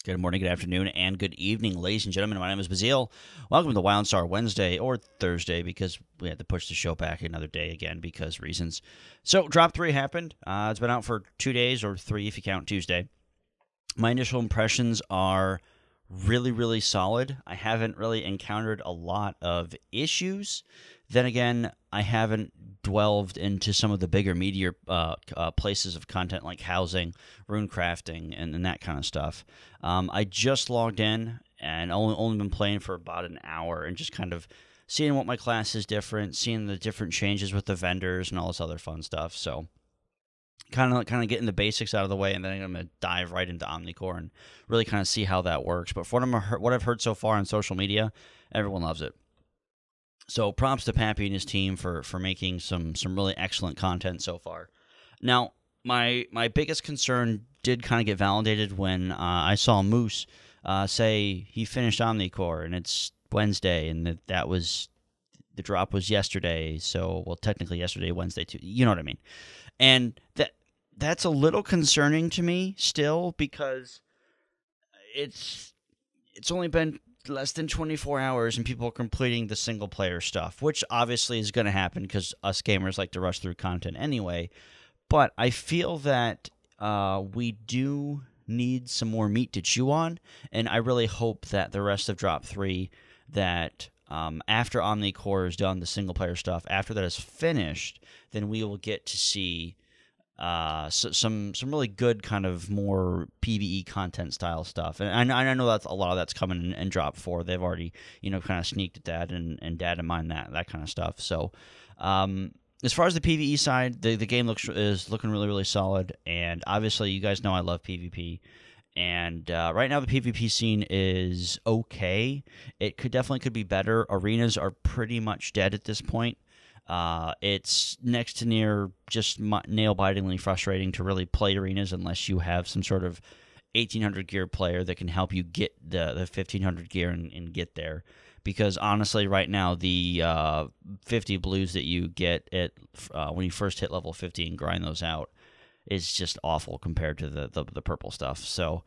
Good morning, good afternoon, and good evening, ladies and gentlemen. My name is Bazile. Welcome to WildStar Wednesday or Thursday because we had to push the show back another day again because reasons. So, Drop 3 happened. It's been out for 2 days or 3 if you count Tuesday. My initial impressions are really, really solid. I haven't really encountered a lot of issues. Then again, I haven't delved into some of the bigger, meatier places of content like housing, rune crafting, and that kind of stuff. I just logged in and only been playing for about an hour and just kind of seeing what my class is different, seeing the different changes with the vendors and all this other fun stuff. So kind of getting the basics out of the way, and then I'm going to dive right into Omnicore and really kind of see how that works. But for what I've heard so far on social media, everyone loves it. So props to Pappy and his team for making some really excellent content so far. Now, my biggest concern did kind of get validated when I saw Moose say he finished Omnicore, and it's Wednesday, and that was the drop was yesterday. So, well, technically yesterday, Wednesday too. You know what I mean? And that's a little concerning to me still because it's only been less than 24 hours and people are completing the single player stuff, which obviously is going to happen because us gamers like to rush through content anyway. But I feel that we do need some more meat to chew on, and I really hope that the rest of Drop 3, that after Omnicore is done, the single player stuff, after that is finished, then we will get to see some really good kind of more PvE content style stuff, and I know that's a lot of that's coming in Drop 4. They've already kind of sneaked at that and data mine that kind of stuff. So as far as the PvE side, the game is looking really, really solid, and obviously you guys know I love PvP. And right now the PvP scene is okay. It could be better. Arenas are pretty much dead at this point. It's next to near just nail-bitingly frustrating to really play arenas unless you have some sort of 1800 gear player that can help you get the 1500 gear and get there. Because honestly, right now, the 50 blues that you get when you first hit level 50 and grind those out is just awful compared to the purple stuff. So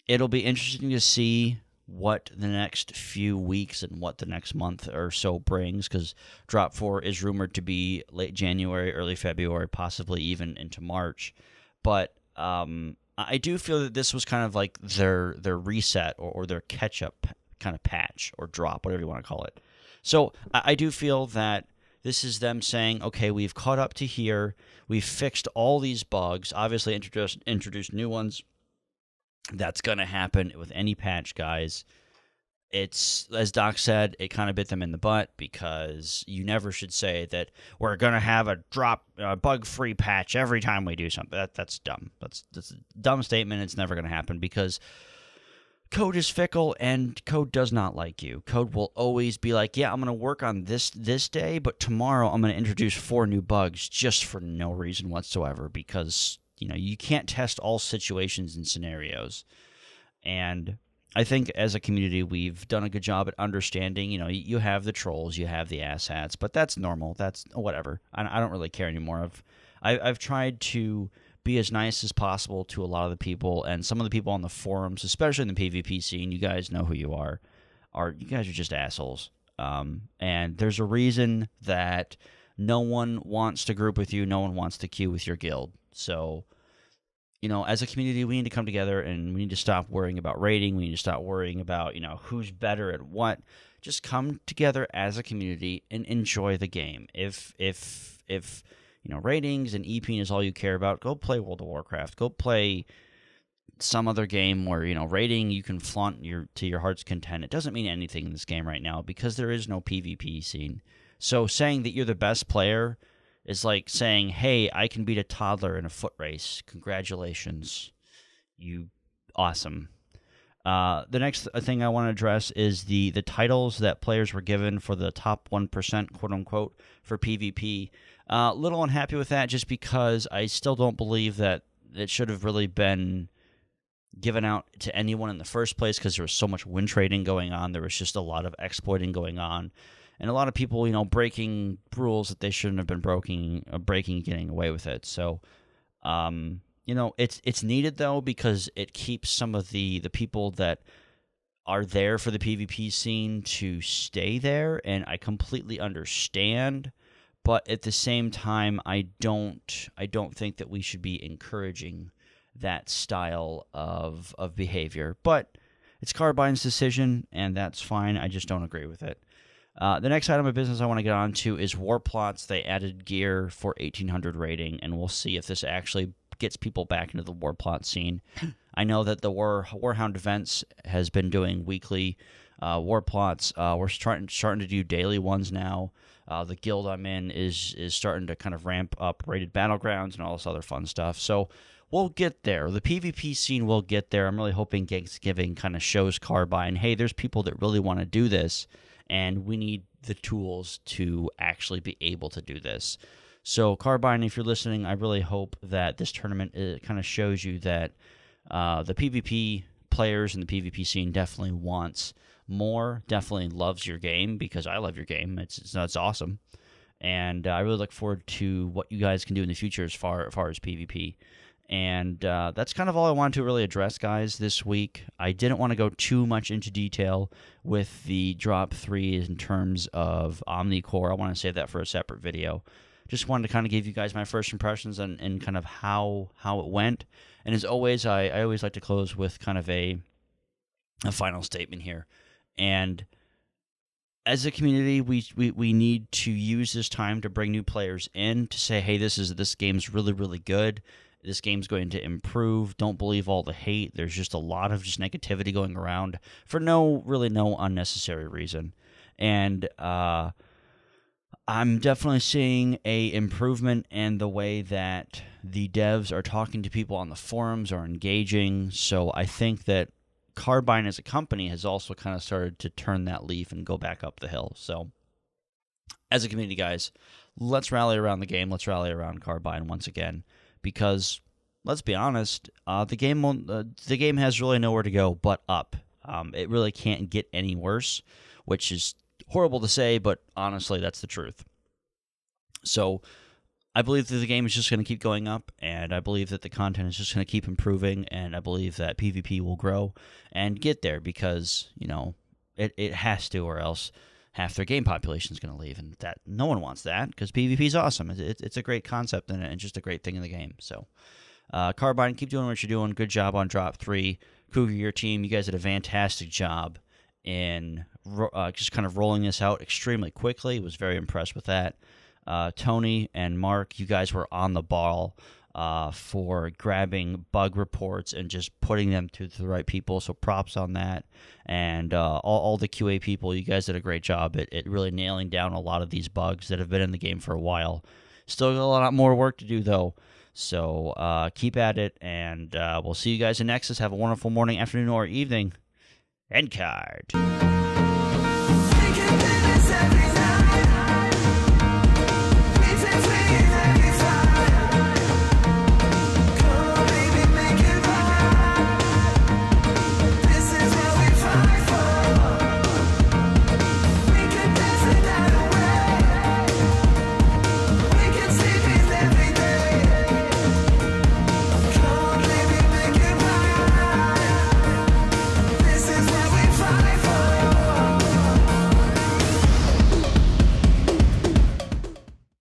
it'll be interesting to see what the next few weeks and what the next month or so brings, because Drop 4 is rumored to be late January, early February, possibly even into March. But I do feel that this was kind of like their reset or their catch-up kind of patch or drop, whatever you want to call it. So I do feel that this is them saying, okay, we've caught up to here, we've fixed all these bugs, obviously introduced new ones. That's going to happen with any patch, guys. It's, as Doc said, it kind of bit them in the butt because you never should say that we're going to have a bug-free patch every time we do something. That's dumb. That's a dumb statement. It's never going to happen because code is fickle and code does not like you. Code will always be like, yeah, I'm going to work on this day, but tomorrow I'm going to introduce 4 new bugs just for no reason whatsoever because you can't test all situations and scenarios. And I think as a community, we've done a good job at understanding, you have the trolls, you have the asshats, but that's normal. That's whatever. I don't really care anymore. I've tried to be as nice as possible to a lot of the people, and some of the people on the forums, especially in the PvP scene, you guys know who you are. You guys are just assholes. And there's a reason that no one wants to group with you, no one wants to queue with your guild. So, as a community, we need to come together and we need to stop worrying about rating. We need to stop worrying about, who's better at what. Just come together as a community and enjoy the game. If ratings and EPing is all you care about, go play World of Warcraft. Go play some other game where, rating you can flaunt to your heart's content. It doesn't mean anything in this game right now because there is no PvP scene. So saying that you're the best player is like saying, hey, I can beat a toddler in a foot race. Congratulations. You awesome. The next thing I want to address is the titles that players were given for the top 1%, quote-unquote, for PvP. Little unhappy with that just because I still don't believe that it should have really been given out to anyone in the first place because there was so much win trading going on. There was just a lot of exploiting going on. And a lot of people, breaking rules that they shouldn't have been breaking and getting away with it. So It's needed though, because it keeps some of the people that are there for the PvP scene to stay there, and I completely understand. But at the same time, I don't think that we should be encouraging that style of behavior. But it's Carbine's decision, and that's fine. I just don't agree with it. The next item of business I want to get on to is Warplots. They added gear for 1800 rating, and we'll see if this actually gets people back into the Warplot scene. I know that the Warhound events has been doing weekly Warplots. We're starting to do daily ones now. The guild I'm in is starting to kind of ramp up rated battlegrounds and all this other fun stuff. So we'll get there. The PvP scene will get there. I'm really hoping Thanksgiving kind of shows Carbine, hey, there's people that really want to do this, and we need the tools to actually be able to do this. So Carbine, if you're listening, I really hope that this tournament kind of shows you that the PvP players and the PvP scene definitely wants more, definitely loves your game, because I love your game. It's awesome. And I really look forward to what you guys can do in the future as far as PvP. And that's kind of all I wanted to really address, guys, this week. I didn't want to go too much into detail with the Drop 3 in terms of Omnicore. I want to save that for a separate video. Just wanted to kind of give you guys my first impressions and kind of how it went. And as always, I always like to close with kind of a final statement here. And as a community, we need to use this time to bring new players in, to say, hey, this game's really, really good. This game's going to improve. Don't believe all the hate. There's just a lot of just negativity going around for no unnecessary reason. And I'm definitely seeing a improvement in the way that the devs are talking to people on the forums, are engaging. So I think that Carbine as a company has also kind of started to turn that leaf and go back up the hill. So as a community, guys, let's rally around the game. Let's rally around Carbine once again, because let's be honest, the game has really nowhere to go but up. It really can't get any worse, which is horrible to say, but honestly, that's the truth. So I believe that the game is just going to keep going up, and I believe that the content is just going to keep improving, and I believe that PvP will grow and get there, because, it has to, or else half their game population is going to leave, and that no one wants that, because PvP is awesome. It's a great concept and just a great thing in the game. So Carbine, keep doing what you're doing. Good job on Drop 3. Cougar, your team, you guys did a fantastic job in just kind of rolling this out extremely quickly. Was very impressed with that. Tony and Mark, you guys were on the ball for grabbing bug reports and just putting them to the right people, so props on that. And all the QA people, you guys did a great job at really nailing down a lot of these bugs that have been in the game for a while. Still got a lot more work to do, though. So keep at it, and we'll see you guys in Nexus. Have a wonderful morning, afternoon, or evening. End card.